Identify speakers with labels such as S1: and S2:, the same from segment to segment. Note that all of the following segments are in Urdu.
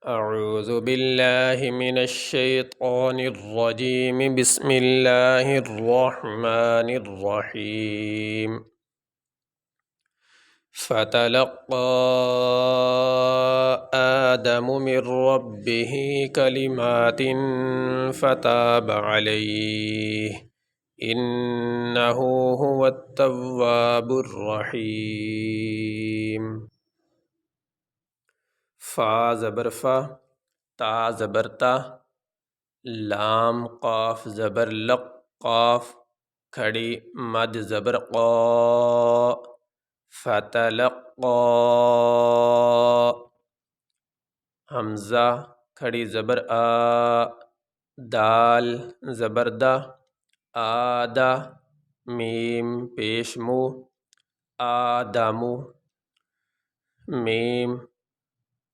S1: أعوذ بالله من الشيطان الرجيم بسم الله الرحمن الرحيم فتلقى آدم من ربه كلمات فتاب عليه إنه هو التواب الرحيم فا زبر فا، تا زبر تا، لام قاف زبر لق قاف، کھڑی مد زبر قا، فتلقا، حمزہ کھڑی زبر آ، دال زبر دا، آدہ میم پیش مو، آدمو، میم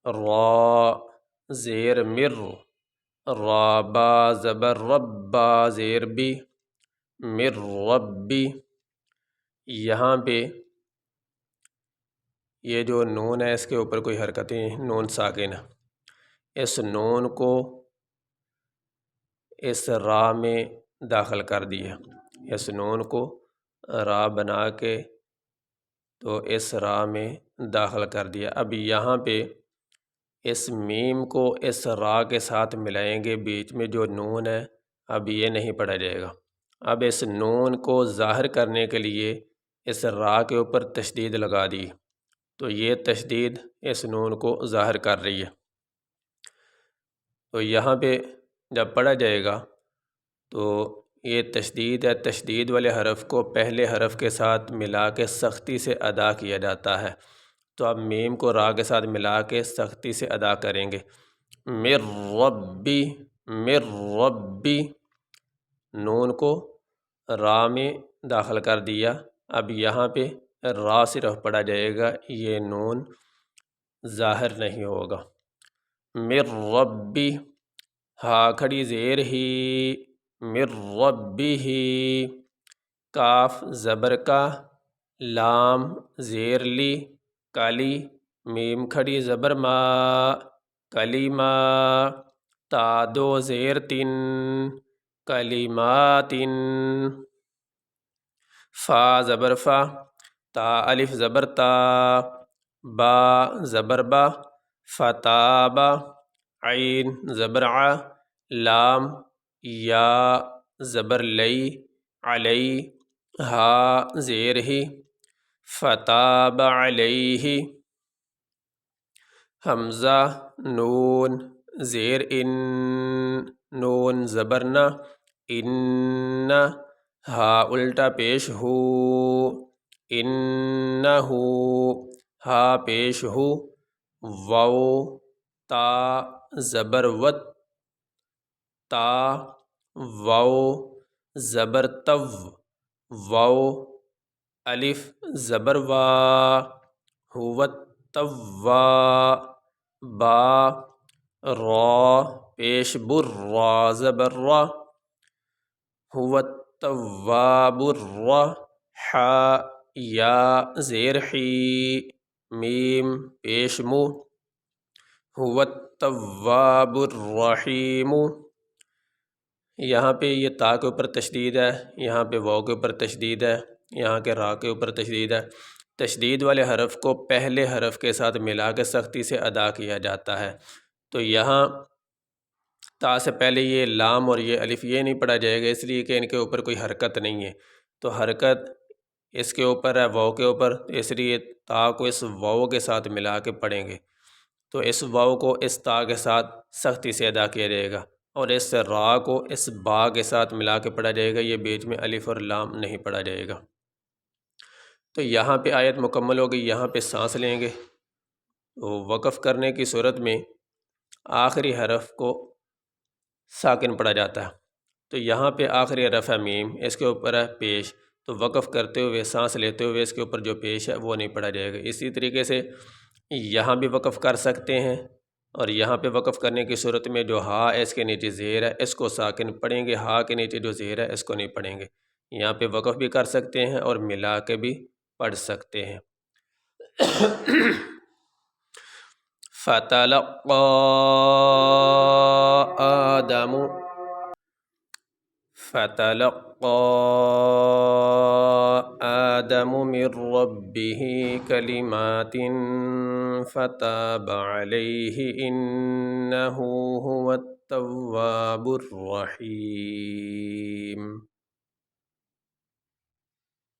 S1: را زیر مر، رابا زبر ربا زیر بی، مر ربی۔ یہاں پہ یہ جو نون ہے اس کے اوپر کوئی حرکت نہیں، نون ساکن ہے۔ اس نون کو اس را میں داخل کر دیا، اس نون کو را بنا کے تو اس را میں داخل کر دیا۔ اب یہاں پہ اس میم کو اس را کے ساتھ ملائیں گے، بیچ میں جو نون ہے اب یہ نہیں پڑھا جائے گا۔ اب اس نون کو ظاہر کرنے کے لیے اس را کے اوپر تشدید لگا دی، تو یہ تشدید اس نون کو ظاہر کر رہی ہے۔ تو یہاں پہ جب پڑھا جائے گا تو یہ تشدید ہے، تشدید والے حرف کو پہلے حرف کے ساتھ ملا کے سختی سے ادا کیا جاتا ہے۔ تو اب میم کو را کے ساتھ ملا کے سختی سے ادا کریں گے، مر ربی، مر ربی، نون کو را میں داخل کر دیا۔ اب یہاں پہ را صرف پڑھا جائے گا، یہ نون ظاہر نہیں ہوگا۔ مر ربی، ہا کھڑی زیر ہی، مر ربی ہی، کاف زبر کا، لام زیر لی، کالی، میم کھڑی زبر ما، کلیما، تا دو زیر تن، کلماتن، فا زبر فا، تا الف زبر تا، با زبر با، فتابا، عین زبر ع، لام یا زبر لئی، علی، ہا زیر ہی، فتاب علیہ، حمزہ نون زیر ان، نون زبر نہ، ان، ہا الٹا پیش ہو، انہو، ہا پیش ہو، واو تا زبر وت، تا، واو زبر تو، واو، الف زبر وا، ہو توا، با، را پیش بر، را زبر را، هو التواب الرا، حا یا زیر حی، میم پیش مو، هو التواب الرحیم۔ یہاں پہ یہ تا کے اوپر تشدید ہے، یہاں پہ واو کے اوپر تشدید ہے، یہاں کے را کے اوپر تشدید ہے۔ تشدید والے حرف کو پہلے حرف کے ساتھ ملا کے سختی سے ادا کیا جاتا ہے۔ تو یہاں تا سے پہلے یہ لام اور یہ الف یہ نہیں پڑھا جائے گا، اس لیے کہ ان کے اوپر کوئی حرکت نہیں ہے۔ تو حرکت اس کے اوپر ہے، واو کے اوپر، اس لیے تا کو اس واو کے ساتھ ملا کے پڑھیں گے، تو اس واو کو اس تا کے ساتھ سختی سے ادا کیا جائے گا، اور اس را کو اس با کے ساتھ ملا کے پڑھا جائے گا، یہ بیچ میں الف اور لام نہیں پڑھا جائے گا۔ تو یہاں پہ آیت مکمل ہو گئی، یہاں پہ سانس لیں گے۔ تو وقف کرنے کی صورت میں آخری حرف کو ساکن پڑھا جاتا ہے، تو یہاں پہ آخری حرف ہے میم، اس کے اوپر ہے پیش، تو وقف کرتے ہوئے سانس لیتے ہوئے اس کے اوپر جو پیش ہے وہ نہیں پڑھا جائے گا۔ اسی طریقے سے یہاں بھی وقف کر سکتے ہیں، اور یہاں پہ وقف کرنے کی صورت میں جو ہا ہے اس کے نیچے زیر ہے، اس کو ساکن پڑھیں گے، ہا کے نیچے جو زیر ہے اس کو نہیں پڑھیں گے۔ یہاں پہ وقف بھی کر سکتے ہیں اور ملا کے بھی پڑھ سکتے ہیں۔ فتلقى آدم فتلقى آدم من ربه كلمات فتاب عليه إنه هو التواب الرحيم.